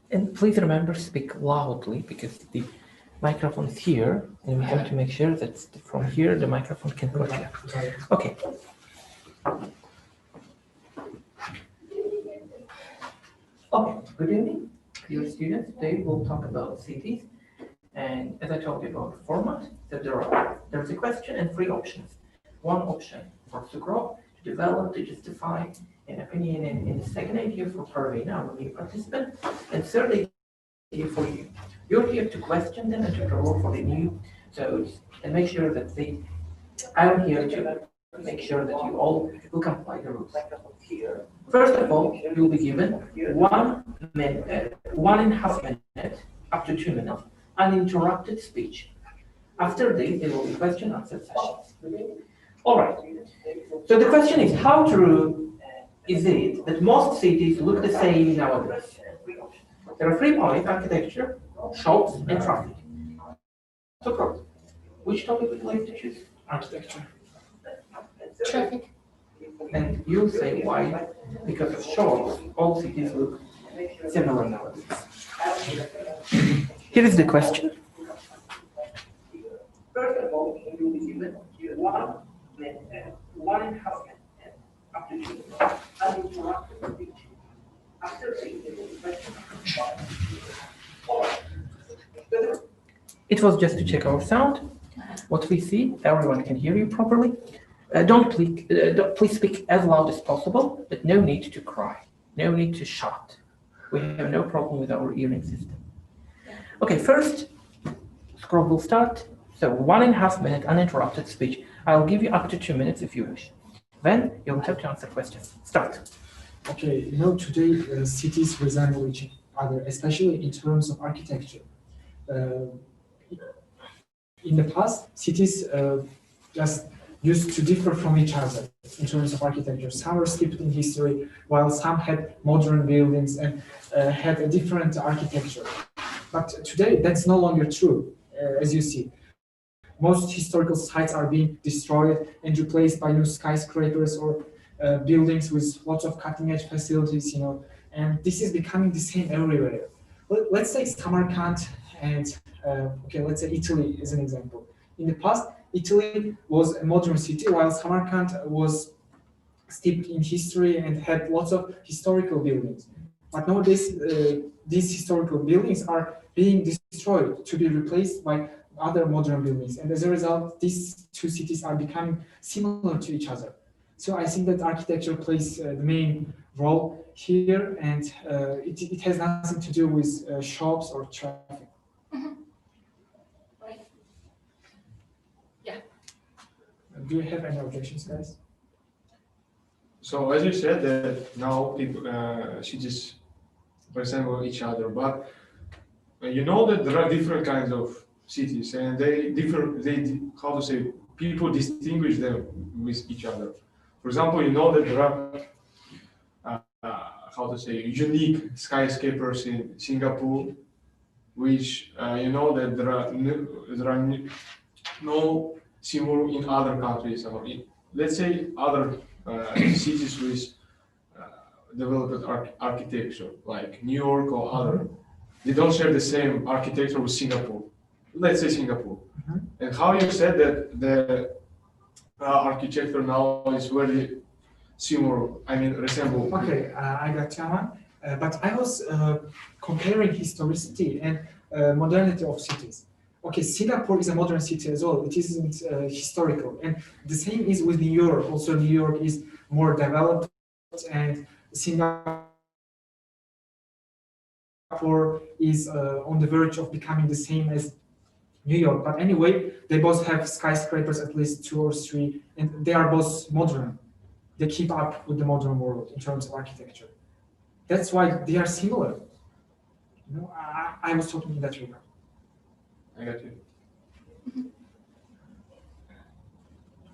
And please remember, speak loudly because the microphone is here, and we have to make sure that from here the microphone can go to you. Okay. Okay, good evening, dear students. Today we'll talk about cities. And as I told you about the format, that there's a question and three options. One option for Sukrov to develop, to justify an opinion in the second idea for Parvina, our new participant, and third idea for you. You're here to question them and to promote for the new thoughts and make sure that I'm here to make sure that you all will comply the rules. First of all, you'll be given 1.5 minutes up to 2 minutes uninterrupted speech. After this, there will be question answer sessions. All right. So the question is, how true is it that most cities look the same nowadays? There are 3 points: architecture, shops, and traffic. So, which topic would you like to choose? Architecture. Traffic. And you'll say why? Because of shops, all cities look similar nowadays. Here is the question. First of all, you will be given 1.5 minutes up to 2 minutes uninterrupted speech. After this, there will be question. It was just to check our sound. What we see, everyone can hear you properly. Please speak as loud as possible, but no need to cry, no need to shout. We have no problem with our hearing system. Okay, first, scroll will start. So 1.5 minute uninterrupted speech. I'll give you up to 2 minutes if you wish. Then you'll have to answer questions. Start. Okay, today cities resemble each other, especially in terms of architecture. In the past, cities just used to differ from each other in terms of architecture. Some were steeped in history, while some had modern buildings and had a different architecture. But today, that's no longer true, as you see. Most historical sites are being destroyed and replaced by new skyscrapers or buildings with lots of cutting-edge facilities, and this is becoming the same everywhere. Let's take Samarkand and, let's say Italy as an example. In the past, Italy was a modern city, while Samarkand was steeped in history and had lots of historical buildings. But nowadays, these historical buildings are being destroyed to be replaced by other modern buildings. And as a result, these two cities are becoming similar to each other. So I think that architecture plays the main role here, and it has nothing to do with shops or traffic. Right. Yeah. Do you have any objections, guys? So as you said that now people cities resemble each other, but you know that there are different kinds of cities and they differ. People distinguish them with each other. For example, you know that there are unique skyscrapers in Singapore, which you know that there are no similar in other countries. Let's say other cities with developed architecture, like New York or other, they don't share the same architecture with Singapore. Let's say Singapore. And how you said that the architecture now is very similar, resemble. Okay, I got Yaman. But I was comparing historicity and modernity of cities. Okay, Singapore is a modern city as well. It isn't historical. And the same is with New York. Also, New York is more developed, and Singapore is on the verge of becoming the same as New York. But anyway, they both have skyscrapers, at least 2 or 3, and they are both modern. They keep up with the modern world in terms of architecture. That's why they are similar. I was talking in that regard. I got you.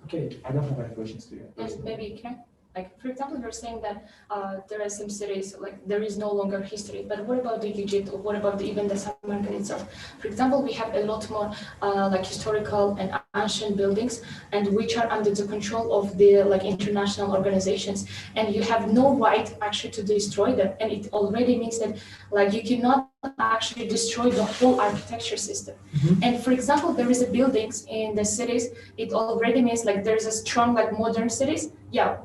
Okay, I don't have any questions to you. Maybe can I? Like, for example, you're saying that there are some cities, like, there is no longer history, but what about the Egypt, or what about even the Samarkand itself? For example, we have a lot more like historical and ancient buildings, and which are under the control of the like international organizations, and you have no right actually to destroy them, and it already means that like you cannot actually destroy the whole architecture system. And for example, there is a buildings in the cities, it already means like there's a strong like modern cities, yeah,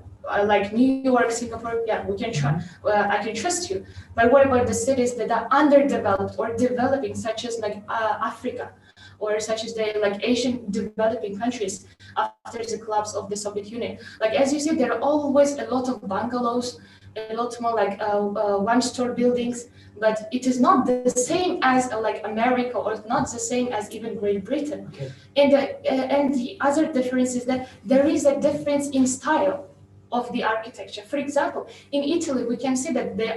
like New York, Singapore, yeah, we can try, I can trust you. But what about the cities that are underdeveloped or developing, such as like Africa, or such as the like Asian developing countries after the collapse of the Soviet Union? Like, as you see, there are always a lot of bungalows, a lot more like one-store buildings, but it is not the same as like America, or not the same as even Great Britain. Okay. And the other difference is that there is a difference in style of the architecture. For example, in Italy, we can see that the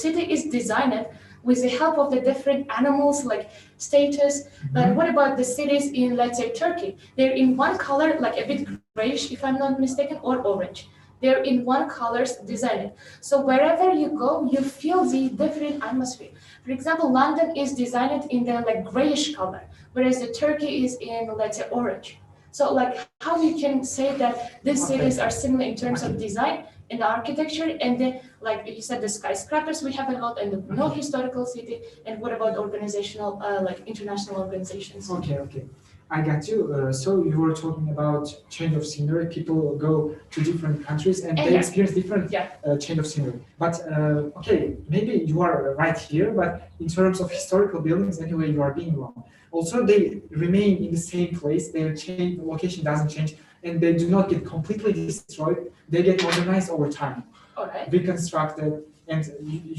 city is designed with the help of the different animals like status. But what about the cities in, let's say, Turkey? They're in one color, like a bit grayish, if I'm not mistaken, or orange. They're in one colors designed. So wherever you go, you feel the different atmosphere. For example, London is designed in the like grayish color, whereas the Turkey is in, let's say, orange. So like how you can say that these cities are similar in terms of design and architecture, and then like you said, the skyscrapers we have a lot, and the no historical city, and what about organizational like international organizations? Okay. I got you. So you were talking about change of scenery. People go to different countries and they Yeah. experience different change of scenery. But okay, maybe you are right here, but in terms of historical buildings, anyway, you are being wrong. Also, they remain in the same place. Their change, location doesn't change, and they do not get completely destroyed. They get modernized over time, All right. reconstructed, and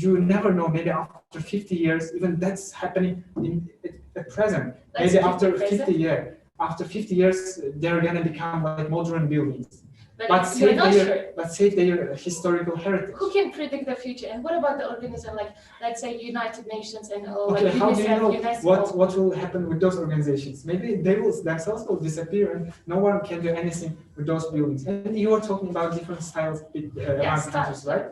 you never know. Maybe after 50 years, even that's happening in at present. That's Maybe after present. 50 years, after 50 years, they're gonna become like modern buildings. But But you're save not their, sure. but save their historical heritage. Who can predict the future? And what about the organism, like, let's say, United Nations and Okay, like how do you know UNESCO? what will happen with those organizations? Maybe they will themselves will disappear, and no one can do anything with those buildings. And you are talking about different styles among countries, right?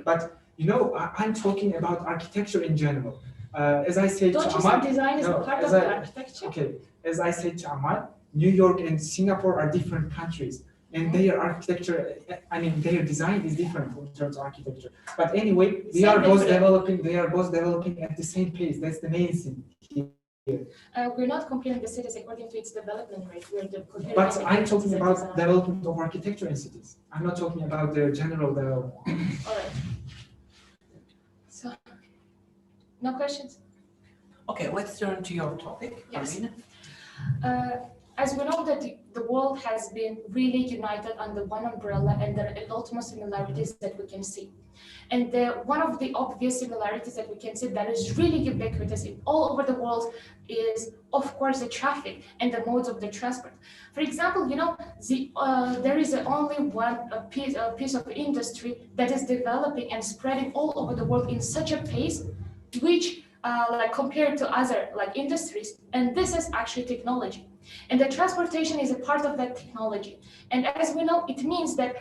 But you know, I'm talking about architecture in general. As I said Don't to you see Amal, design is no, a part as of I- the architecture? okay, as I said to Amal, New York and Singapore are different countries, and their architecture, I mean, their design is different in terms of architecture. But anyway, they are both developing at the same pace. That's the main thing here. We're not comparing the cities according to its development rate. We're comparing But it I'm against talking the about design. development of architecture in cities. I'm not talking about their general development. All right. So, no questions? Okay, let's turn to your topic, Yes. Arlene. As we know that the world has been really united under one umbrella, and there are a lot more similarities that we can see. And one of the obvious similarities that we can see that is really ubiquitous in all over the world is, of course, the traffic and the modes of the transport. For example, you know, there is only one piece of industry that is developing and spreading all over the world in such a pace, which like compared to other like industries, and this is actually technology. And the transportation is a part of that technology. And as we know, it means that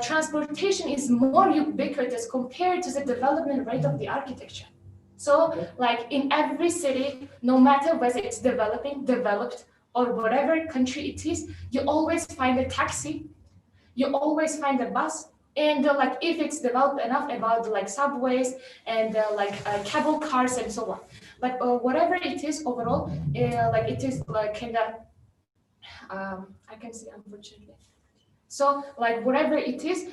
transportation is more ubiquitous compared to the development rate of the architecture. So like in every city, no matter whether it's developed, or whatever country it is, you always find a taxi, you always find a bus, and like if it's developed enough about like subways and like cable cars and so on. But whatever it is overall, like it is like kind of, I can say unfortunately. So like whatever it is,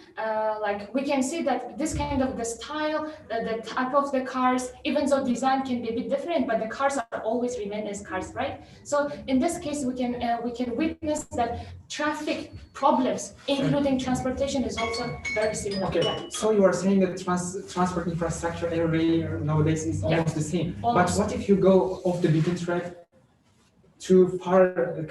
like we can see that this kind of the style, the type of the cars, even though design can be a bit different, but the cars are always remain as cars, right? So in this case, we can witness that traffic problems, including transportation, is also very similar. Okay, so you are saying that transport infrastructure everywhere nowadays is almost the same. Almost. But what if you go off the beaten track to far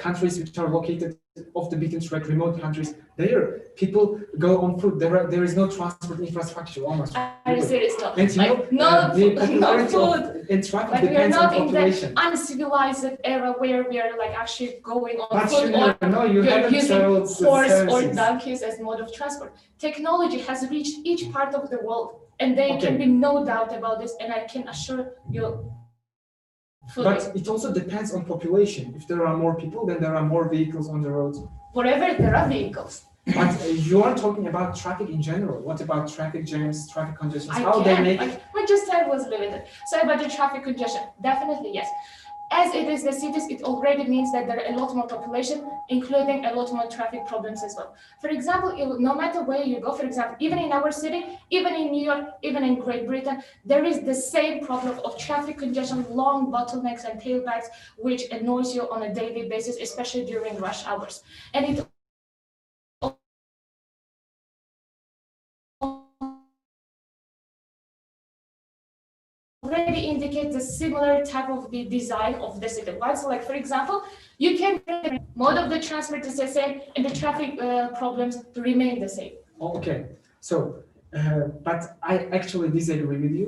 countries which are located off the beaten track, remote countries, there people go on foot. There is no transport infrastructure almost. Are you serious? No. And you Like, know, no, the no popularity food. of in traffic Like we are depends on not in the population. uncivilized era where we are like actually going on But foot you or never know, you you're haven't using traveled the horse or services. donkeys as mode of transport. Technology has reached each part of the world, and there Okay. can be no doubt about this. And I can assure you, fully, But it also depends on population. If there are more people, then there are more vehicles on the roads. wherever there are vehicles, But you are talking about traffic in general. What about traffic jams, traffic congestions? I How they can. make Like, my just time was limited. So about the traffic congestion, definitely yes. As it is the cities, it already means that there are a lot more population, including a lot more traffic problems as well. For example, no matter where you go, for example, even in our city, even in New York, even in Great Britain, there is the same problem of traffic congestion, long bottlenecks and tailbacks, which annoys you on a daily basis, especially during rush hours. And it already indicates a similar type of the design of the city. Right? So, like for example, you can mode of the transport is the same, and the traffic problems remain the same. Okay, so but I actually disagree with you.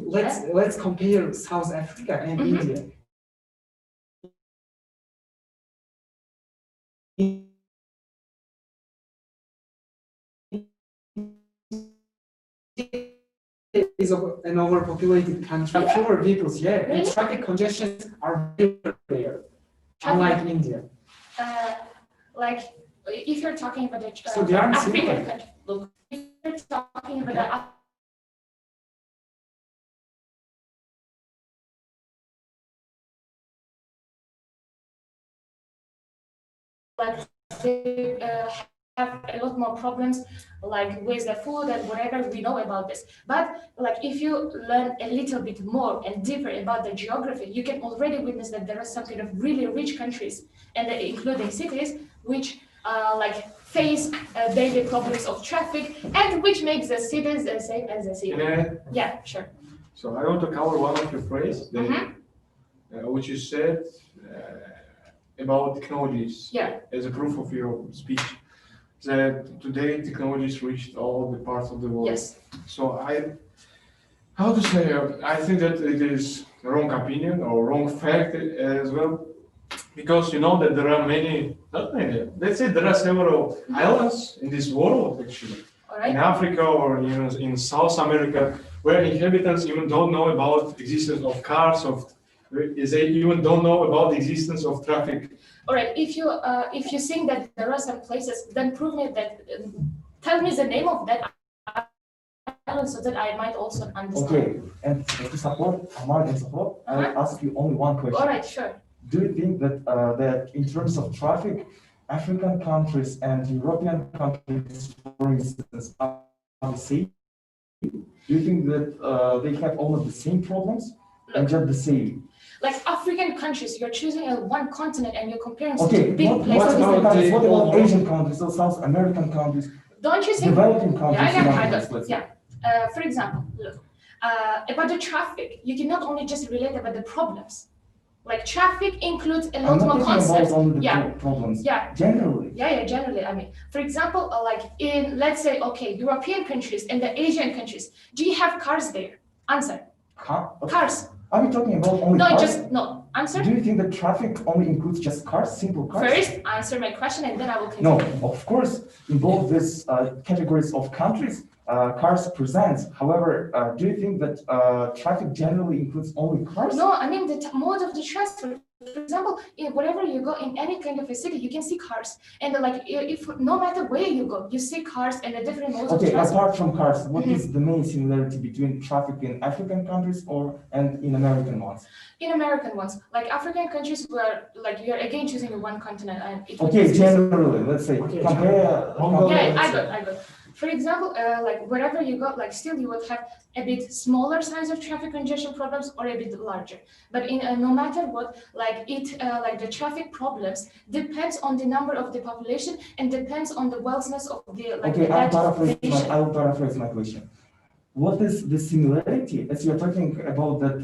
Let's compare South Africa and India. Is an overpopulated country. Fewer vehicles, yeah, and Really? traffic congestions are very rare, unlike India. Like if you're talking about the So they aren't African similar. country, look, if you're talking about like they have a lot more problems like with the food and whatever, we know about this. But like if you learn a little bit more and deeper about the geography, you can already witness that there are some kind of really rich countries, and including cities, which like face daily problems of traffic, and which makes the cities the same as the city. Yeah, sure. So I want to cover one of your phrases, which you said about technologies. Yeah. As a proof of your speech, that today technologies reached all the parts of the world. Yes. So how to say, I think that it is a wrong opinion or wrong fact as well, because you know that there are not many, let's say there are several islands in this world actually, All in right. Africa or in South America, where inhabitants even don't know about the existence of cars, they even don't know about the existence of traffic. All right. If you think that there are some places, then prove me that. Tell me the name of that island so that I might also understand. Okay, and to support Hamad and support, I'll ask you only one question. All right. Sure. Do you think that in terms of traffic, African countries and European countries, for instance, are the same? Do you think that they have almost the same problems and just the same? Like African countries, you're choosing one continent and you're comparing such Okay, big what places. about Asian countries or South American countries, Don't you think? developing countries? Yeah, I let's got. say? Yeah. For example, look about the traffic. You cannot only just relate about the problems. Like traffic includes a I'm lot not more talking about concepts. only the Yeah. problems. Yeah. Generally. Yeah, generally, I mean, for example, like in, let's say, okay, European countries and the Asian countries, do you have cars there? Answer. Cars. Are we talking about only No, cars? no, answer. Do you think that traffic only includes just cars, simple cars? First, answer my question and then I will continue. No, of course, in both these categories of countries, cars present. However, do you think that traffic generally includes only cars? No, I mean the mode of the transport. For example, wherever you go in any kind of a city, you can see cars, and like if no matter where you go, you see cars and the different modes of Okay, transport. apart from cars, what is the main similarity between traffic in African countries and in American ones? In American ones, like African countries, where like you're again choosing one continent, and it would Okay, be- generally, let's say, Okay, compare. Mongolia. Yeah, I got. For example, like wherever you go, like still you would have a bit smaller size of traffic congestion problems or a bit larger. But in no matter what, like like the traffic problems depends on the number of the population and depends on the wealthiness of the like. Okay, that nation. I'll paraphrase my question. What is the similarity, as you're talking about that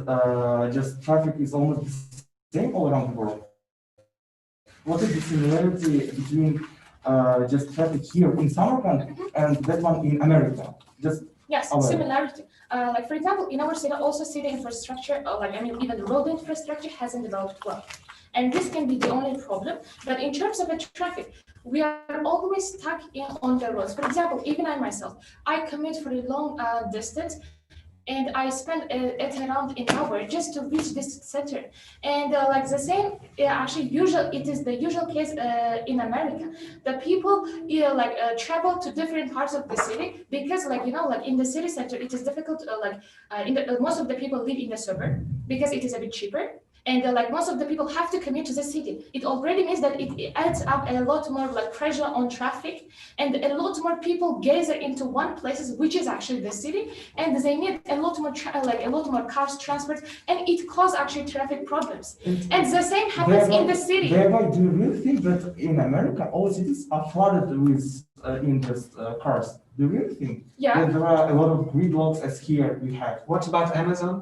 just traffic is almost the same all around the world? what is the similarity between just traffic here in Samarkand and that one in America? Just Yes, Our- similarity. Like for example, in our city, also city infrastructure, or like I mean, even the road infrastructure hasn't developed well, and this can be the only problem. But in terms of the traffic, we are always stuck on the roads. For example, even I myself, I commute for a long distance, and I spend it around an hour just to reach this center. And like the same, actually, it is the usual case in America. The people travel to different parts of the city because, like like in the city center, it is difficult. Most of the people live in the suburb because it is a bit cheaper. And like most of the people have to commute to the city. It already means that it adds up a lot more like pressure on traffic, and a lot more people gather into one places, which is actually the city, and they need a lot more cars transport, and it causes actually traffic problems. And the same happens in the city. Thereby, do you really think that in America all cities are flooded with cars? Do you really think Yeah. that there are a lot of gridlocks as here we have? What about Amazon?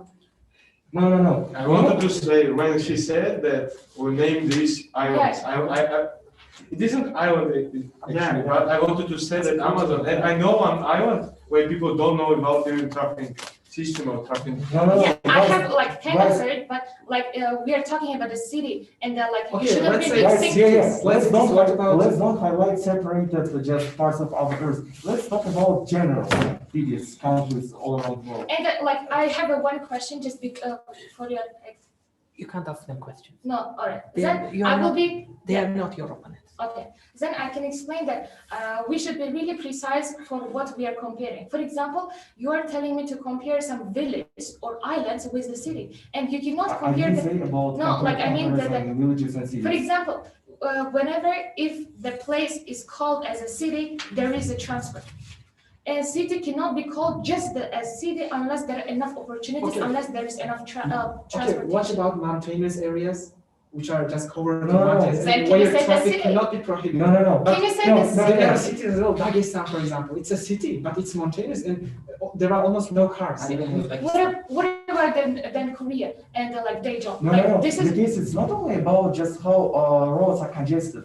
No. I wanted to say, when she said that we named these islands, Yes. it isn't island actually, Yeah. but I wanted to say that Amazon, and I know an island where people don't know about the traffic system or traffic. No. Yeah, I guys, have like kind of guys- heard, but like we are talking about the city, and like you Okay, shouldn't let's be say- big Guys, cities. let's What about- let's not highlight separated just parts of our earth. Let's talk about general cities, countries all around the world. And like I have one question just for your. You can't ask them questions. No, all right. They are- Then you I are will not- be. They are not your opponents. Okay, then I can explain that we should be really precise for what we are comparing. For example, you are telling me to compare some village or islands with the city, and you cannot I compare didn't the. say about No, like, I mean comparison villages and cities. For example, whenever if the place is called as a city, there is a transfer. A city cannot be called just a city unless there are enough opportunities, Okay. unless there is enough Okay, transportation. what about mountainous areas, which are just covered in No. mountains, Then and can you where say the traffic city? cannot be prohibited? No. Can you say No, this? no, There no. are cities as well, Dagestan, for example. It's a city, but it's mountainous, and there are almost no cars. What about then Korea and like Daejeon? No, Like no, this the is case is not only about just how roads are congested.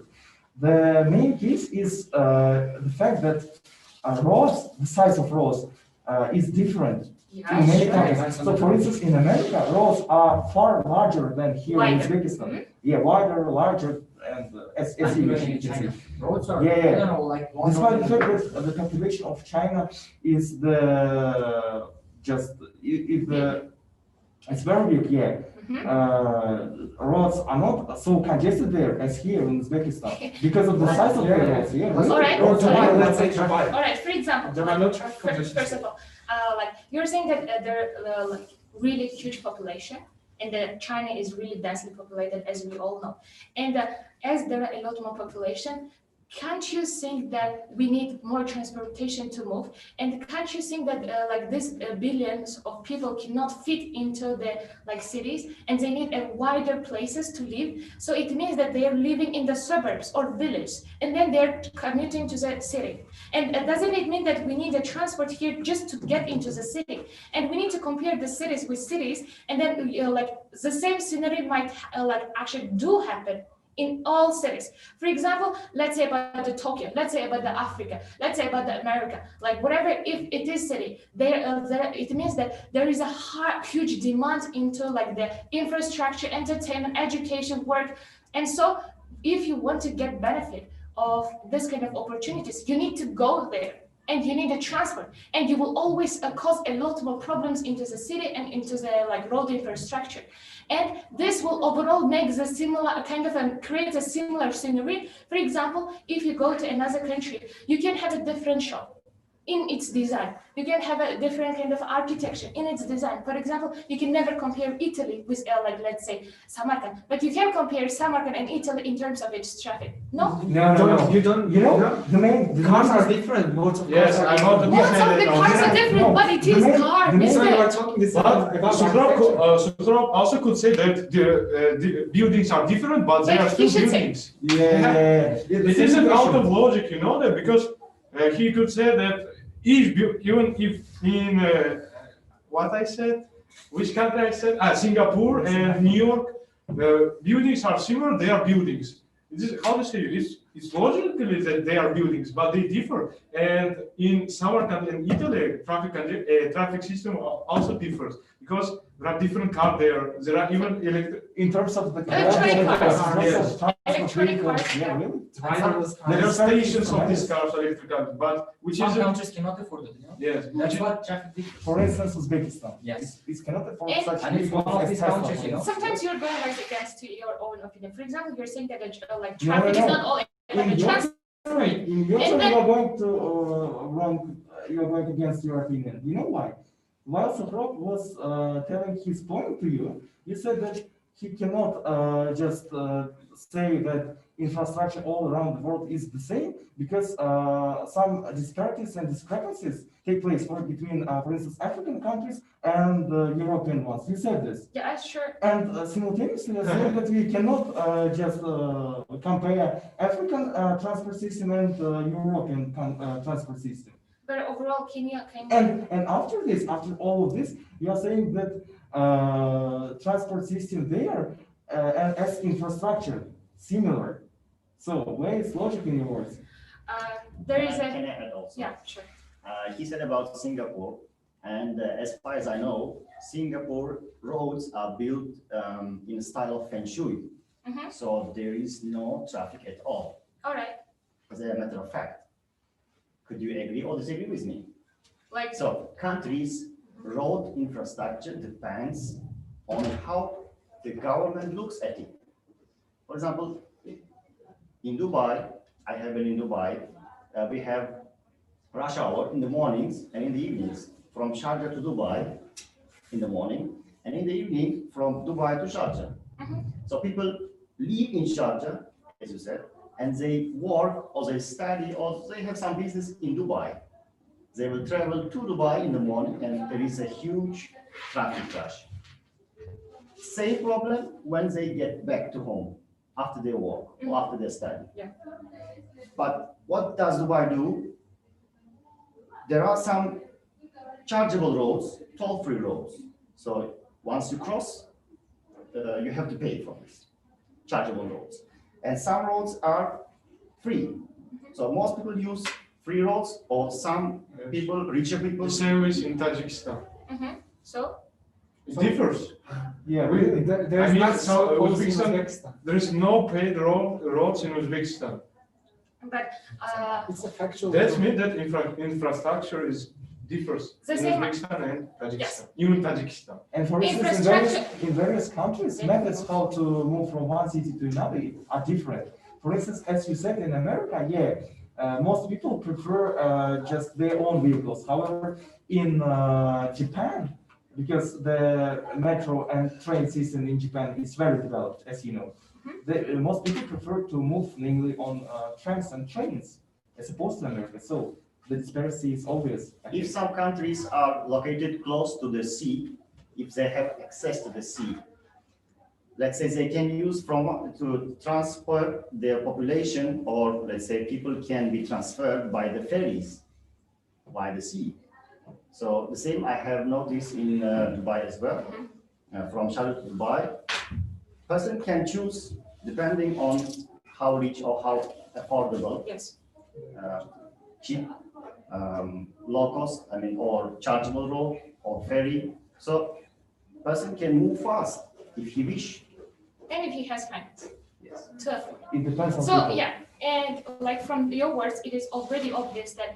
The main case is the fact that roads, the size of roads, is different in many sure. countries. So, for instance, in America, roads are far larger than here in Wider. Uzbekistan. Yeah, wider, larger, and as you can see. Roads are, Yeah, yeah. I don't know, like. Despite the fact that the population of China is it's very big, yeah. Roads are not so congested there as here in Uzbekistan because of the size of the roads. Yeah, All right. Or Dubai, All let's say Dubai. All right. For example, There are no traffic congestions. first of all, like you're saying that there are like really huge population, and that China is really densely populated, as we all know. And as there are a lot more population, can't you think that we need more transportation to move? And can't you think that like these billions of people cannot fit into the like cities, and they need a wider places to live? So it means that they are living in the suburbs or village, and then they're commuting to the city. And doesn't it mean that we need a transport here just to get into the city? And we need to compare the cities with cities, and then like the same scenario might like actually do happen in all cities. For example, let's say about the Tokyo, let's say about the Africa, let's say about the America, like whatever, if it is city, it means that there is a huge demand into like the infrastructure, entertainment, education, work. And so if you want to get benefit of this kind of opportunities, you need to go there. And you need a transport, and you will always cause a lot more problems into the city and into the like road infrastructure. And this will overall make the similar kind of create a similar scenery. For example, if you go to another country, you can have a different shop in its design. You can have a different kind of architecture in its design. For example, you can never compare Italy with like let's say Samarkand, but you can compare Samarkand and Italy in terms of its traffic. No? No. You don't. You know, the main Cars are different. Modes of Yes, cars I are wanted to Most of the cars are different, but it is car, the main- isn't So you it? are talking this But about Sutrop also could say that the buildings are different, but they Like are still he should say. buildings. Yeah. It isn't out of logic, you know that, because he could say that even if in what I said, which country I said, Singapore and New York, buildings are similar, they are buildings. how to say it? It's logically that they are buildings, but they differ. And in Samarkand and Italy, traffic system also differs because there are different cars there. There are even In terms of the Electronic cars. yes. Electronic cars, Yeah, really? Driverless there are cars. stations of these cars, electric cars, but which Some is countries cannot afford it, yes, That's what traffic did. For instance, Uzbekistan. Yes. It cannot afford And- such And it's one of vehicles these as Tesla, countries, for you know. instance. Sometimes you're going like against to your own opinion. For example, you're saying that like No, traffic is no. not all like a In your trans. theory, in your And theory, then- you are going to wrong. You are going against your opinion. You know why? While Sohrab was telling his point to you, you said that he cannot just say that infrastructure all around the world is the same because some disparities and discrepancies take place between, for instance, African countries and European ones. You said this. Yeah, sure. And simultaneously, I say that we cannot just compare African transport system and European transport system. But overall, Kenya. And after this, after all of this, you are saying that transport system there and as infrastructure similar. So where is logic in your words? There is Can a. I add also? Yeah, sure. He said about Singapore, and as far as I know, Singapore roads are built in style of Feng Shui. Mhm. So there is no traffic at all, All right. as a matter of fact. Could you agree or disagree with me? Like. So countries' road infrastructure depends on how the government looks at it. For example, in Dubai, I have been in Dubai, we have rush hour in the mornings and in the evenings, from Sharjah to Dubai in the morning, and in the evening from Dubai to Sharjah. Mhm. So people live in Sharjah, as you said, and they work or they study or they have some business in Dubai. They will travel to Dubai in the morning and there is a huge traffic rush. Same problem when they get back to home after their work or after their study. Yeah. But what does Dubai do? There are some chargeable roads, toll-free roads. So once you cross, you have to pay for this, chargeable roads. And some roads are free. So most people use free roads or some people, richer people. the same is in Tajikistan. So. It differs. Yeah, Really? There I is mean, not so so close in Uzbekistan- Uzbekistan. There is no paid roads in Uzbekistan. But It's a factual. That means that infrastructure is differs The in same- Uzbekistan and Tajikistan, Yes. even Tajikistan. and for instance, Infrastructure- in various countries, methods how to move from one city to another are different. For instance, as you said, in America, most people prefer just their own vehicles. However, in Japan, because the metro and train system in Japan is very developed, as you know, most people prefer to move namely on trams and trains as opposed to America. So the disparity is obvious. If some countries are located close to the sea, if they have access to the sea, let's say they can use to transfer their population, or let's say people can be transferred by the ferries by the sea. So the same I have noticed in Dubai as well. From Sharjah to Dubai, person can choose depending on how rich or how affordable, yes. cheap, low cost, I mean, or chargeable road or ferry. So person can move fast if he wish. And if he has finance. Yes. To afford. It depends on So people. yeah, and like from your words, it is already obvious that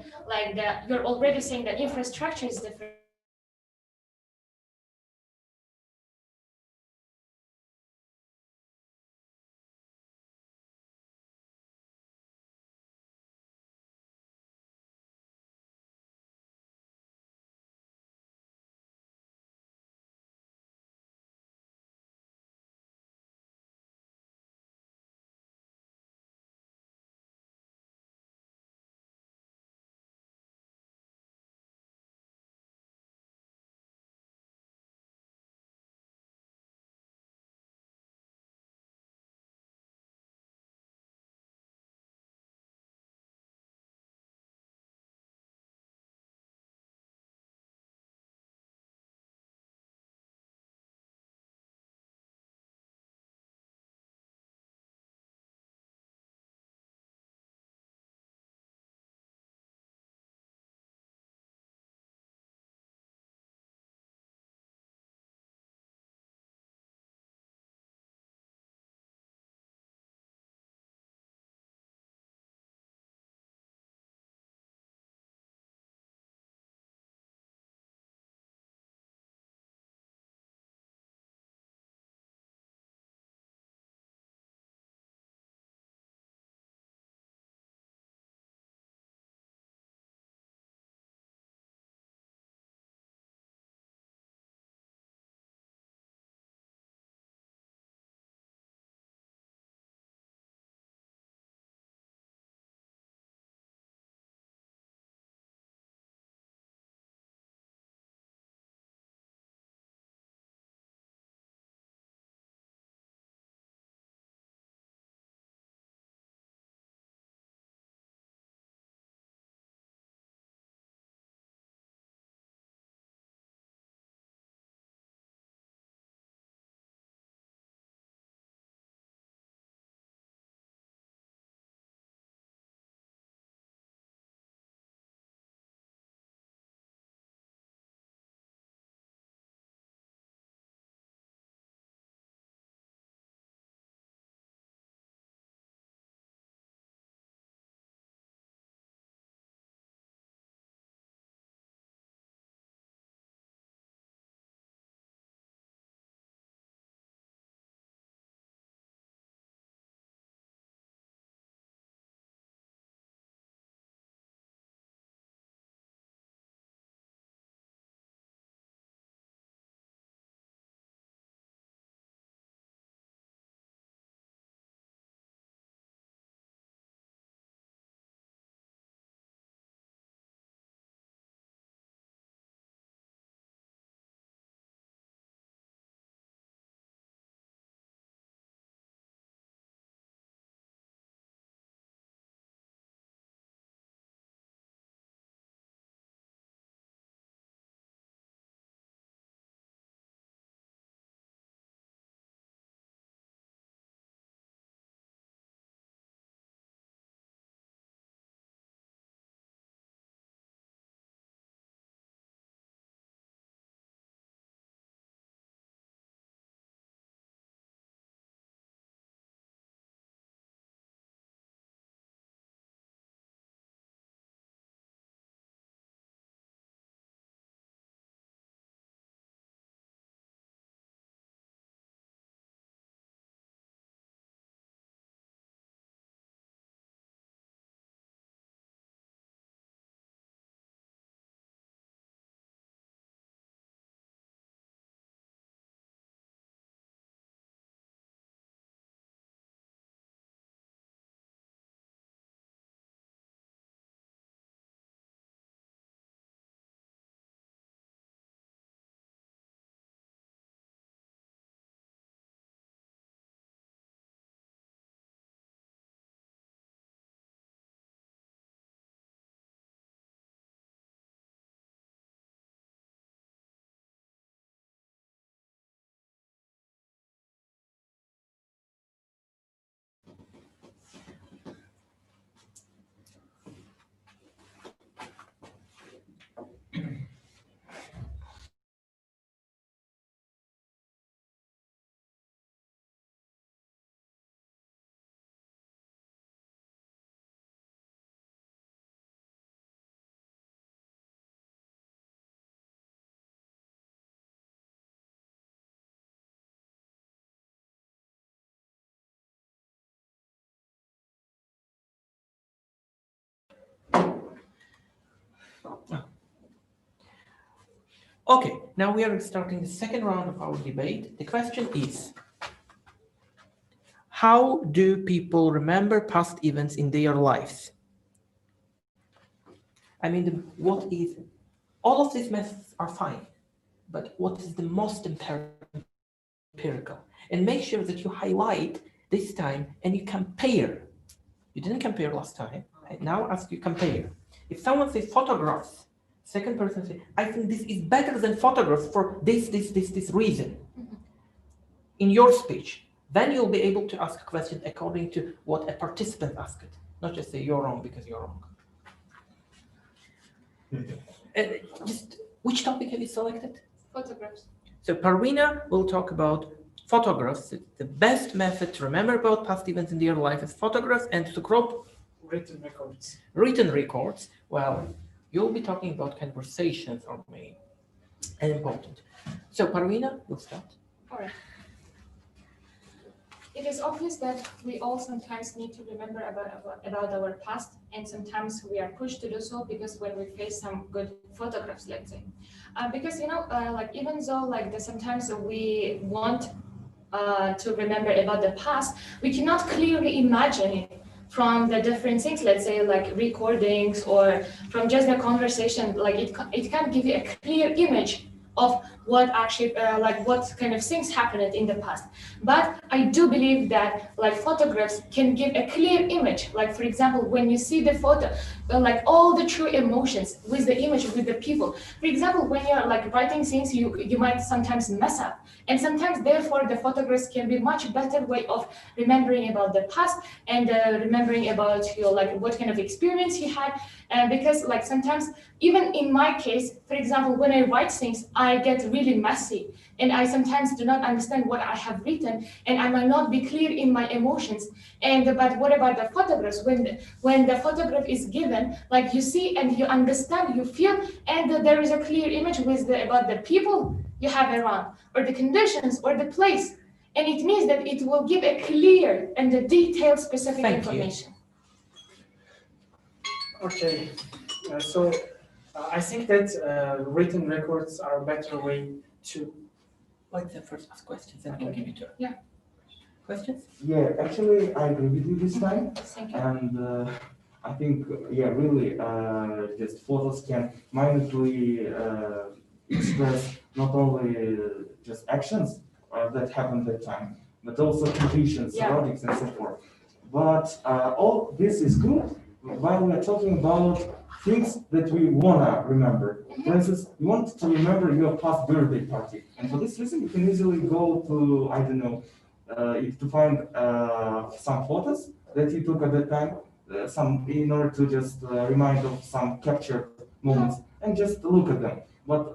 you're already saying that infrastructure is different. Okay, now we are starting the second round of our debate. The question is, how do people remember past events in their lives? I mean, all of these methods are fine, but what is the most empirical? And make sure that you highlight this time and you compare. You didn't compare last time. I now ask you compare. If someone says photographs, second person says, I think this is better than photographs for this reason. In your speech, then you'll be able to ask a question according to what a participant asked it, not just say you're wrong because you're wrong. Just which topic have you selected? Photographs. So Parvina will talk about photographs. The best method to remember about past events in their life is photographs, and Sukrop, Written records. written records. Well, you'll be talking about conversations or maybe and important. So Parvina, will start. All right. It is obvious that we all sometimes need to remember about our past, and sometimes we are pushed to do so because when we face some good photographs, let's say. Because like even though like sometimes we want to remember about the past, we cannot clearly imagine it from the different things, let's say like recordings or from just the conversation. Like it can't give you a clear image of what actually like what kind of things happened in the past. But I do believe that like photographs can give a clear image. Like for example, when you see the photo, like all the true emotions with the image with the people. For example, when you're like writing things, you might sometimes mess up. And sometimes therefore the photographs can be much better way of remembering about the past and remembering about your like what kind of experience you had. Because like sometimes even in my case, for example, when I write things, I get really messy and I sometimes do not understand what I have written and I might not be clear in my emotions. But what about the photographs? When the photograph is given, like you see and you understand, you feel, and there is a clear image about the people you have around or the conditions or the place. And it means that it will give a clear and a detailed specific Thank you. information. Okay, so I think that written records are a better way to. Like the first ask questions and I'll give you turn. Yeah. Questions? Yeah, actually, I agree with you this time. Thank you. And I think, yeah, really, just photos can minutely express not only just actions that happened that time, but also conditions, Yeah. surroundings, and so forth. But all this is good while we are talking about things that we wanna remember. For instance, you want to remember your past birthday party, and for this reason, you can easily go to, I don't know, to find some photos that you took at that time, in order to just remind of some captured moments and just look at them. But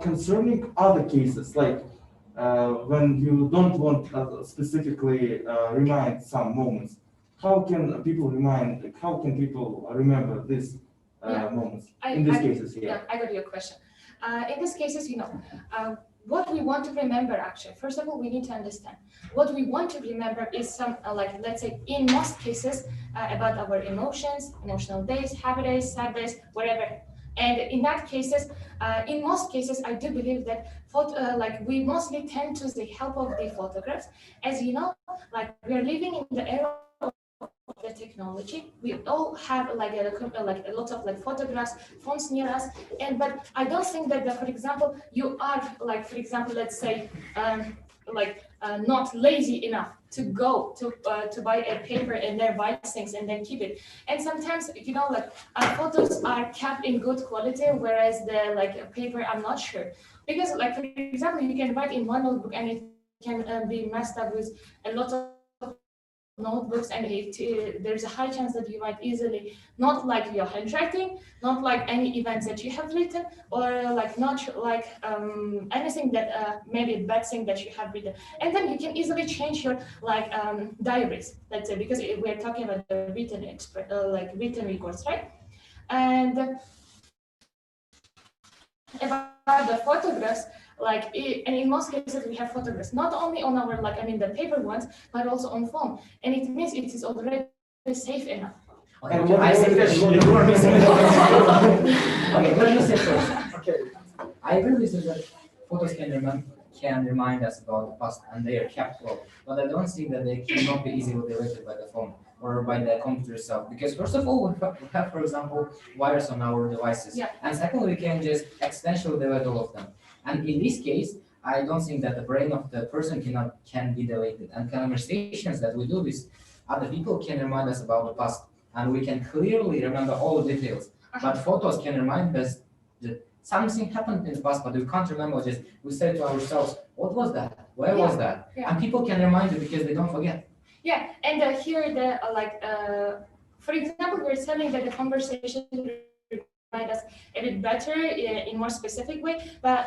concerning other cases, like when you don't want specifically remind some moments, how can people remember these moments? In these cases, Yeah, I got your question. In these cases, what we want to remember actually, first of all, we need to understand what we want to remember is some, like, let's say in most cases about our emotions, emotional days, happy days, sad days, whatever. And in that cases, in most cases, I do believe that like we mostly tend to the help of the photographs. As you know, like we are living in the era of the technology. We all have like a lot of like photographs, phones near us. But I don't think that, for example, you are like, for example, let's say, not lazy enough to go to buy a paper and then write things and then keep it. And sometimes, like photos are kept in good quality, whereas the like paper, I'm not sure. Because like, for example, you can write in one notebook and it can be messed up with a lot of notebooks, and there's a high chance that you might easily not like your handwriting, not like any events that you have written, or like not like anything that maybe a bad thing that you have written. And then you can easily change your like diaries, let's say, because we're talking about the written written records, right? And about the photographs, and in most cases we have photographs not only on our the paper ones, but also on phone, and it means it is already safe enough. Okay, I think that you are missing. Okay, what do you say first? I agree with you that photos can remind us about the past and they are kept well, but I don't think that they cannot be easily deleted by the phone or by the computer itself. Because first of all, we have, for example, virus on our devices, Yeah. and secondly, we can just accidentally delete all of them. And in this case, I don't think that the brain of the person can be deleted. And conversations that we do with other people can remind us about the past, and we can clearly remember all the details. But photos can remind us that something happened in the past, but we can't remember. Just we say to ourselves, "What was that? Where was that?" Yeah. And people can remind you because they don't forget. Yeah, and here for example, we're telling that the conversation remind us a bit better in more specific way,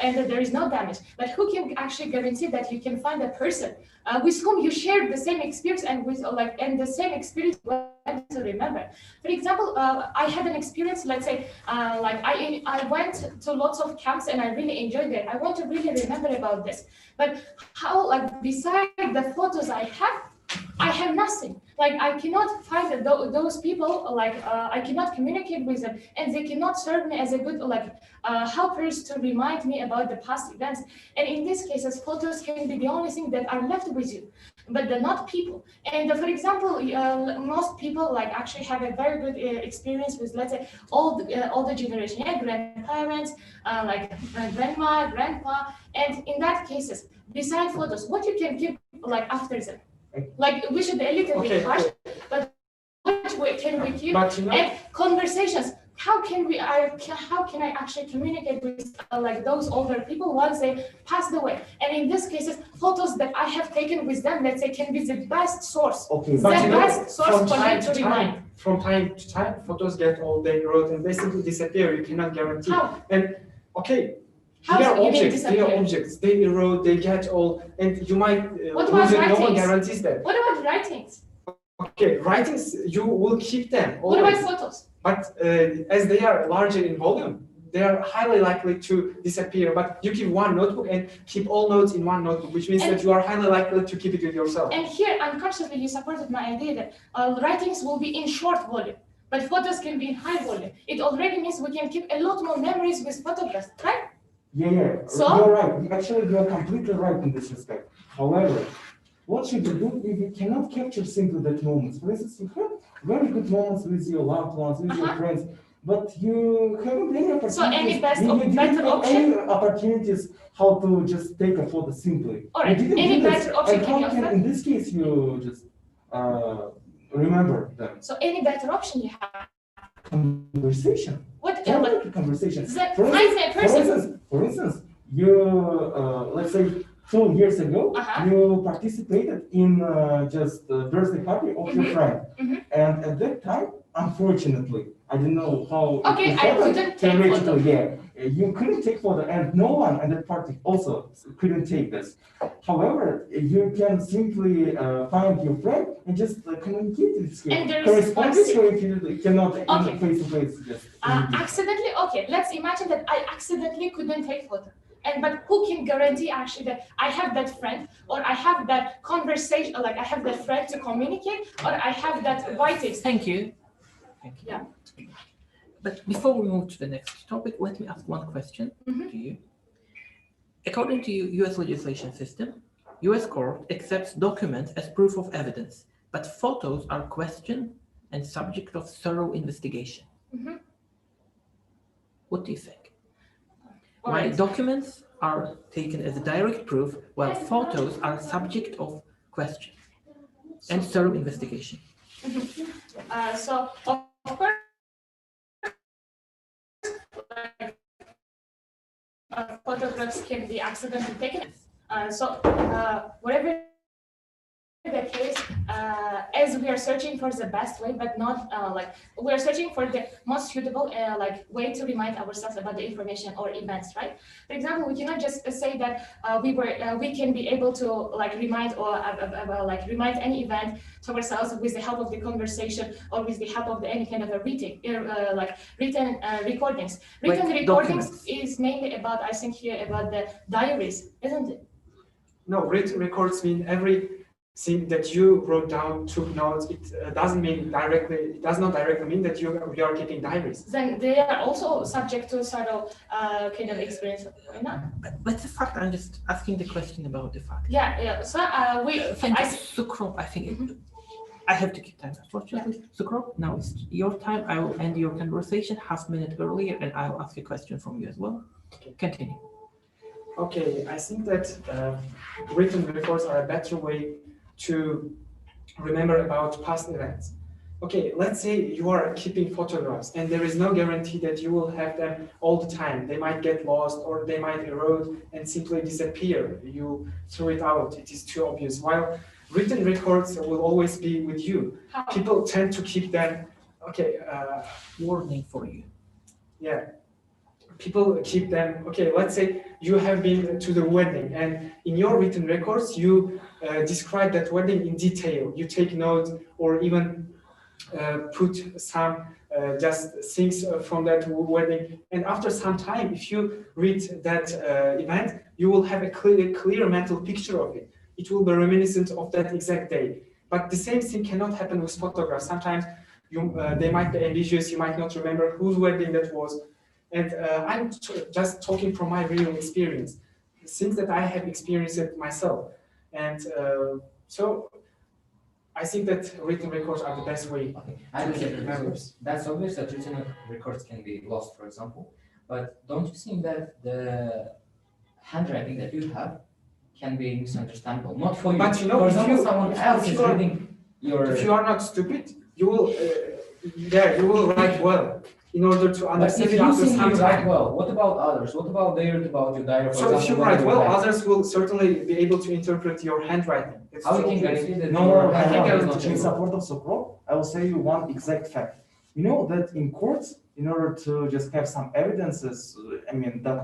and that there is no damage. But who can actually guarantee that you can find a person with whom you shared the same experience and with and the same experience to remember? For example, I had an experience. Let's say, I went to lots of camps and I really enjoyed it. I want to really remember about this. But how, beside the photos I have nothing. I cannot find those people. I cannot communicate with them, and they cannot serve me as a good helpers to remind me about the past events. And in these cases, photos can be the only thing that are left with you, but they're not people. And for example, most people actually have a very good experience with, let's say, older generation, grandparents, grandma, grandpa. And in that cases, beside photos, what you can give after them? We should be a little bit harsh, but what can we keep? But And conversations. How can I actually communicate with those older people once they passed away? And in these cases, photos that I have taken with them, let's say, can be the best source. Okay, The best source for me to remind. From time to time, photos get old, they erode, and basically disappear. You cannot guarantee. How? And okay, How they are do you mean objects. They are disappear? objects. They erode. They get old, and you might What lose about it. No one writings? guarantees that. What about writings? Okay, writings you will keep them. What about Always. photos? But as they are larger in volume, they are highly likely to disappear. But you keep one notebook and keep all notes in one notebook, which means that you are highly likely to keep it with yourself. And here, unconsciously, you supported my idea that writings will be in short volume, but photos can be in high volume. It already means we can keep a lot more memories with photographs, right? Yeah. So? You're right. Actually, you're completely right in this respect. However, what should you do if you cannot capture simply that moments? For instance, you have very good moments with your loved ones, with your friends, but you haven't any opportunities. So any you better didn't have option? any opportunities how to just take a photo simply. All right, You didn't any do this. better option And can you how can, offer? in this case, you just remember them? So any better option you have? Conversation. What? Totally conversation. Find a person. For instance, you let's say 2 years ago, you participated in just the birthday party of your friend, and at that time, unfortunately, I don't know how. Okay, it I happened, couldn't take theoretically, yeah, you couldn't take photo, and no one at that party also couldn't take this. However, you can simply find your friend and just communicate with him. And there's Correspondence, one- or if you cannot Okay. face to face, just. Accidentally, okay, let's imagine that I accidentally couldn't take photo. But who can guarantee actually that I have that friend, or I have that conversation, I have that friend to communicate, or I have that writings? Thank you. Thank you. Yeah. But before we move to the next topic, let me ask one question to you. According to US legislation system, US court accepts documents as proof of evidence, but photos are questioned and subject of thorough investigation. What do you think? Why documents are taken as direct proof, while photos are subject of question and thorough investigation? So of course, photographs can be accidentally taken. Whatever the case, as we are searching for the best way, but not we are searching for the most suitable way to remind ourselves about the information or events, right? For example, we cannot just say that we can be able to remind any event to ourselves with the help of the conversation or with the help of any kind of a written recordings. Written recordings is mainly about, I think here, about the diaries, isn't it? No, written records mean every thing that you wrote down, took notes, it doesn't mean directly, it does not directly mean that you are keeping diaries. Then they are also subject to sort of kind of experience. But the fact, I'm just asking the question about the fact. Yeah. So Thank you, Sukrop. I think I have to keep time, unfortunately. Sukrop, now it's your time. I will end your conversation half minute earlier, and I will ask a question from you as well. Continue. Okay, I think that written records are a better way to remember about past events. Okay, let's say you are keeping photographs and there is no guarantee that you will have them all the time. They might get lost or they might erode and simply disappear. You throw it out, it is too obvious. While written records will always be with you. How? People tend to keep them, okay, Warning for you. yeah. People keep them, okay, let's say you have been to the wedding and in your written records, you describe that wedding in detail. You take notes or even put some just things from that wedding. And after some time, if you read that event, you will have a clear mental picture of it. It will be reminiscent of that exact day. But the same thing cannot happen with photographs. Sometimes they might be ambiguous, you might not remember whose wedding that was. And I'm just talking from my real experience, things that I have experienced it myself. And so I think that written records are the best way. Okay, I would say that's obvious that written records can be lost, for example. But don't you think that the handwriting that you have can be misunderstandable? Not for you. But you know, for if example, you- someone if else you is are- reading your. If you are not stupid, you will, you will write well in order to But understand if it you after think some you write time. well, what about others? What about they read about your diary? For So if you example, write when well, you write? others will certainly be able to interpret your handwriting. It's How you so can obvious. guarantee that No, your I handwriting is think not in true? support of Sokro, I will say you one exact fact. You know that in courts, in order to just have some evidences,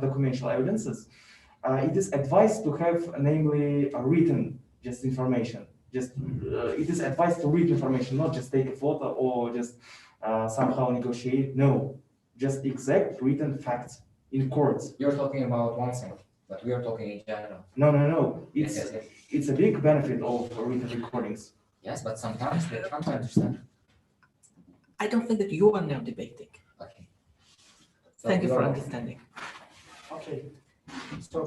documental evidences, it is advised to have, namely, a written just information. Just it is advised to read information, not just take a photo or just somehow negotiate. No, just exact written facts in courts. You're talking about one thing, but we are talking in general. No. Yes, It's yes. it's a big benefit of written recordings. Yes, but sometimes they can't understand. I don't think that you are now debating. Okay. So Thank you we for are- understanding. Okay, so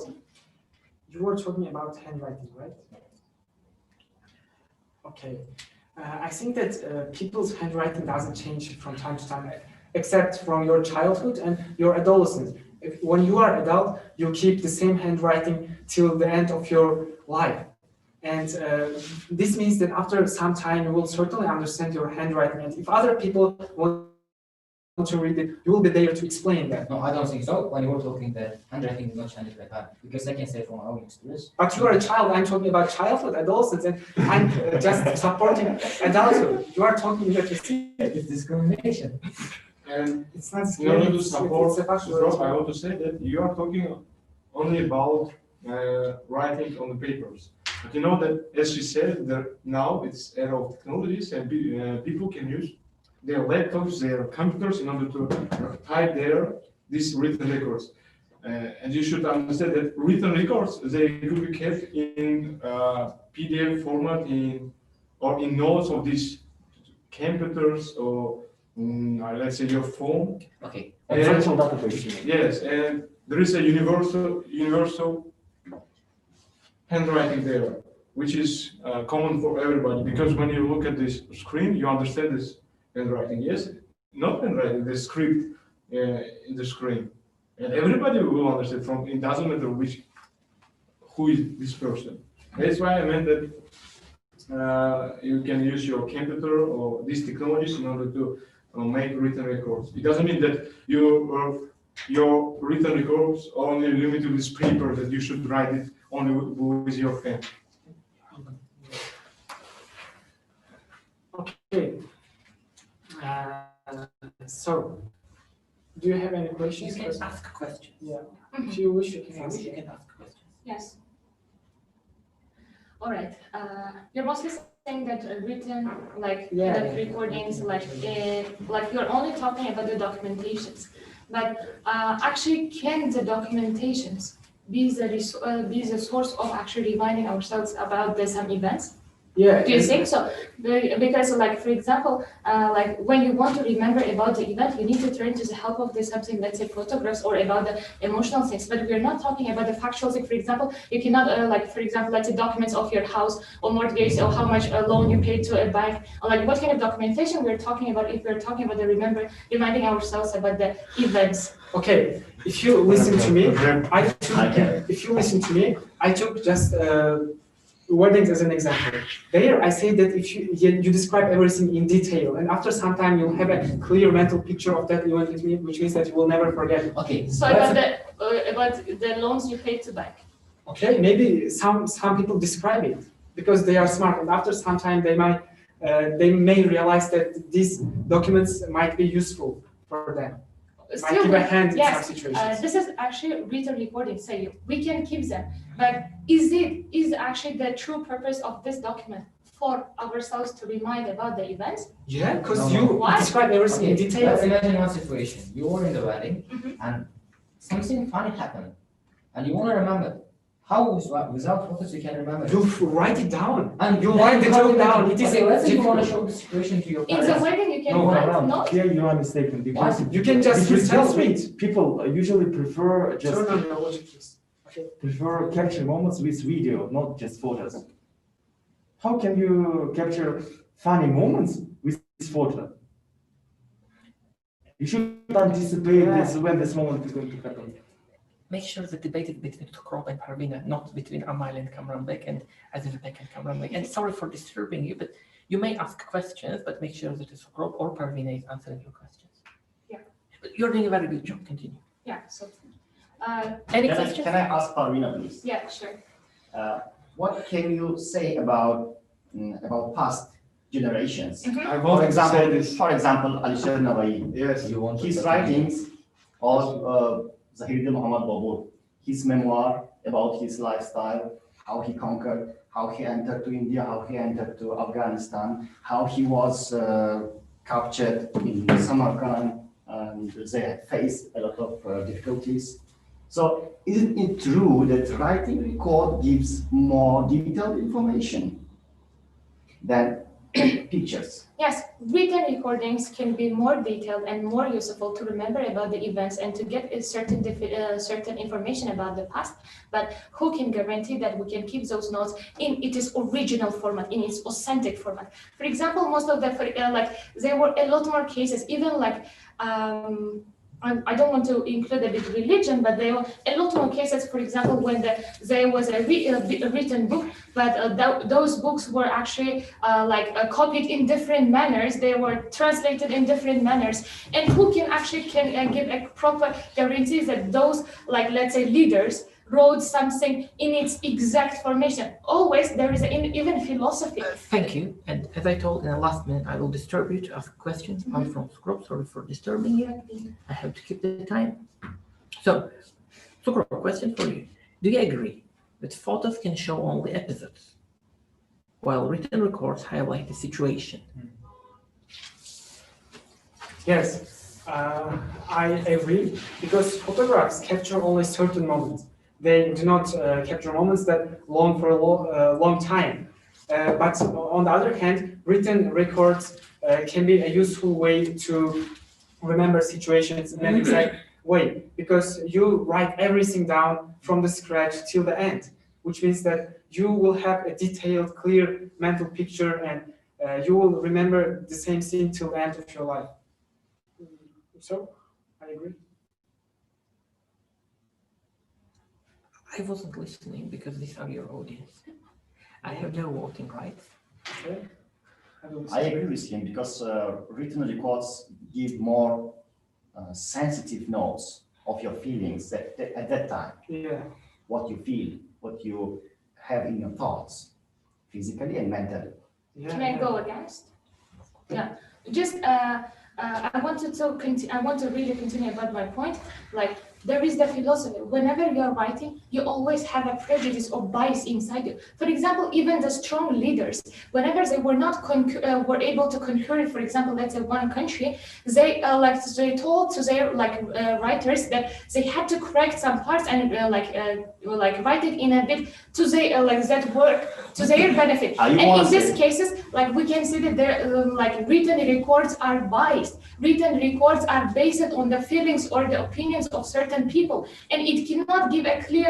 you were talking about handwriting, right? Okay, I think that people's handwriting doesn't change from time to time, except from your childhood and your adolescence. When you are adult, you keep the same handwriting till the end of your life. And this means that after some time, you will certainly understand your handwriting. And if other people want to read it, you will be there to explain that. No, I don't think so. When you were talking that handwriting is not changed by time, because I can say from our experience. But you are a child, I'm talking about childhood, adolescence, and I'm just supporting adulthood. You are talking that It's discrimination. And it's not in order to it's support a factual Sukrop, I want to say that you are talking only about writing on the papers. But you know that, as she said, that now it's era of technologies and people can use their laptops, their computers in order to type these written records. And you should understand that written records, they could be kept in PDF format or in notes of these computers or let's say your phone. Okay. And- Central database. Yes, and there is a universal handwriting there, which is common for everybody, because when you look at this screen, you understand this handwriting. Yes, not handwriting, the script in the screen. And everybody will understand from, it doesn't matter who is this person. That's why I meant that you can use your computer or these technologies in order to make written records. It doesn't mean that your written records are only limited to this paper, that you should write it only with your pen. Okay. So, do you have any You questions? can ask questions. Yeah, if you wish, you If can you ask. wish, you can ask questions. Yes. All right. You're mostly saying that written, like Yeah, kind of yeah. recordings, like you're only talking about the documentations, but actually, can the documentations be the source of actually reminding ourselves about some events? Yeah. Do you think so? Because, like, for example, like when you want to remember about the event, you need to turn to the help of the something, let's say photographs or about the emotional things. But we're not talking about the factual thing. For example, you cannot, like, for example, let's say documents of your house or mortgage or how much loan you paid to a bank. Or like what kind of documentation we're talking about if we're talking about the reminding ourselves about the events. Okay, if you listen to me, Okay. if you listen to me, I took just weddings as an example. There, I say that if you describe everything in detail, and after some time you'll have a clear mental picture of that event, which means that you will never forget it. Okay, So about the loans you paid to bank. Okay, maybe some people describe it because they are smart, and after some time they may realize that these documents might be useful for them. Might give a hand in yes, some situations. this is actually written recording. Say we can keep them, but is actually the true purpose of this document for ourselves to remind about the events? Yeah, because No, you no. Why? describe everything in okay, detail. let's imagine one situation. You were in the wedding Mhm. and something funny happened and you want to remember. How without photos you can remember? You write it down. And You write the joke down. It is okay, let's say you want to difficult. show the situation to your In the parents. wedding, you can No, write Ram, notes. here you are mistaken because You can just because retell this it. way, people usually prefer just Turn on your logic, please. Okay. prefer capture moments with video, not just photos. How can you capture funny moments with photo? You should anticipate this when this moment is going to happen. Make sure the debate is between Sukrop and Parvina, not between Amail and Kamranbek and Azizbek and Kamranbek. And sorry for disturbing you, but you may ask questions, but make sure that Sukrop or Parvina is answering your questions. Yeah. But you're doing a very good job. Continue. Yeah. So, Any Can questions? I ask Parvina, please? yeah, sure. What can you say about past generations? Mhm. I want to say this. For example, Alisher Nawai, Yes. You want to his talk writings, or Zahiruddin Muhammad Babur, his memoir about his lifestyle, how he conquered, how he entered to India, how he entered to Afghanistan, how he was captured in Samarkand, and they faced a lot of difficulties. So isn't it true that writing record gives more detailed information than pictures? Yes, written recordings can be more detailed and more useful to remember about the events and to get a certain information about the past. But who can guarantee that we can keep those notes in its original format, in its authentic format? For example, most of the like there were a lot more cases, even like. I don't want to include a bit religion, but there were a lot more cases, for example, when there was a written book, but those books were actually copied in different manners. They were translated in different manners. And who can give a proper guarantee that those, like, let's say, leaders wrote something in its exact formation? Always there is even philosophy. Thank you. And as I told in the last minute, I will disturb you to ask questions. I'm from Sukrop. Sorry for disturbing you. I have to keep the time. So, Sukrop, question for you. Do you agree that photos can show only episodes, while written records highlight the situation? Yes, I agree, because photographs capture only certain moments. They do not capture moments that long for a long time. But on the other hand, written records can be a useful way to remember situations in an exact way, because you write everything down from the scratch till the end, which means that you will have a detailed, clear mental picture, and you will remember the same scene till the end of your life. So, I agree. I wasn't listening because these are your audience. I have no voting rights. Okay. I agree with him because written records give more sensitive notes of your feelings at that time. Yeah. What you feel, what you have in your thoughts, physically and mentally. Yeah. Can I go against? Yeah. Just I want to really continue about my point. Like there is the philosophy. Whenever you are writing, you always have a prejudice or bias inside you. For example, even the strong leaders, whenever they were not were able to conquer, for example, let's say one country, they they told to their writers that they had to correct some parts and write it in a bit to their that work to their benefit. Are you And wanna in these say- cases, we can see that their written records are biased. Written records are based on the feelings or the opinions of certain people, and it cannot give a clear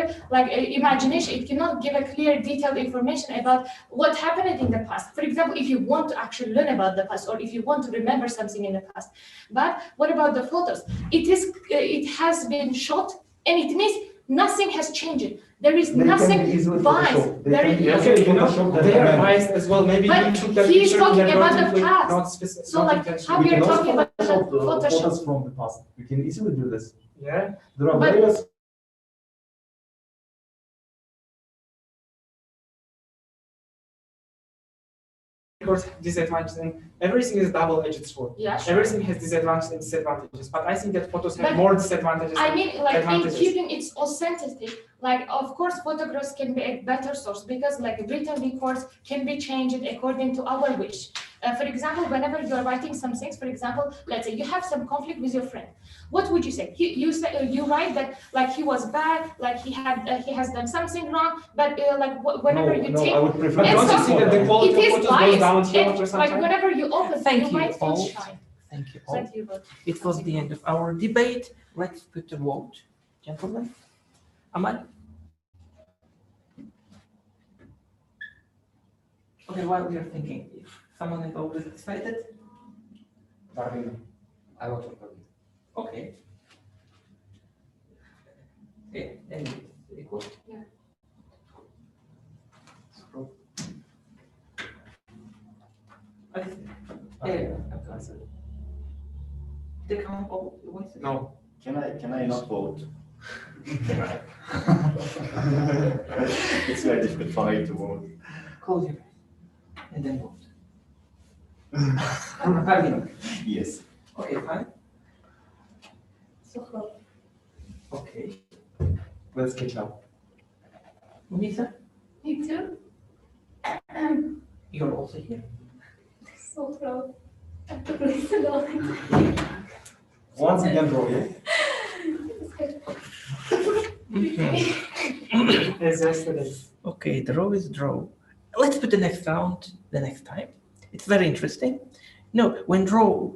imagination. It cannot give a clear, detailed information about what happened in the past. For example, if you want to actually learn about the past, or if you want to remember something in the past. But what about the photos? It has been shot, and it means nothing has changed. There is They can nothing be easily biased. Photoshopped. They There can is- be Okay, easily you know, Photoshopped and they are amended. biased as well. Maybe But you took that he's picture talking about the inadvertently, past. not specific, So, not like, intentionally. how We we are can also talking about Photoshop the Photoshop. photos from the past. We can easily do this. Yeah. There are But- various Course, disadvantages, and everything is double-edged sword. Yeah, sure. Everything has disadvantages and disadvantages, but I think that photos have But- more disadvantages. I than mean, in advantages. keeping its authenticity, of course, photographs can be a better source because written records can be changed according to our wish. For example, whenever you are writing some things, for example, let's say you have some conflict with your friend. What would you say? You write that he was bad, he has done something wrong, but whenever you take. I would prefer. But It's don't you not- think that the It quality of is photos goes biased. down here And, after some time? whenever you open, Thank you you might feel all. shy. Thank you all. Thank you, but It was the end of our debate. Let's put a vote, gentlemen. Amal? Okay, while we are thinking, if someone is already decided, I vote for Barbie. okay. Okay, then it's equal. Yeah. They count all the voices? No. Can I not vote? It's very difficult for me to vote. Close your eyes and then vote. Arvin, Yes. okay, fine. Okay. Let's catch up. Munisa, Me too. you're also here. So proud. I have to place it on. Once again, Roy. As yesterday. Okay, draw is draw. Let's put the next round the next time. It's very interesting. No, when draw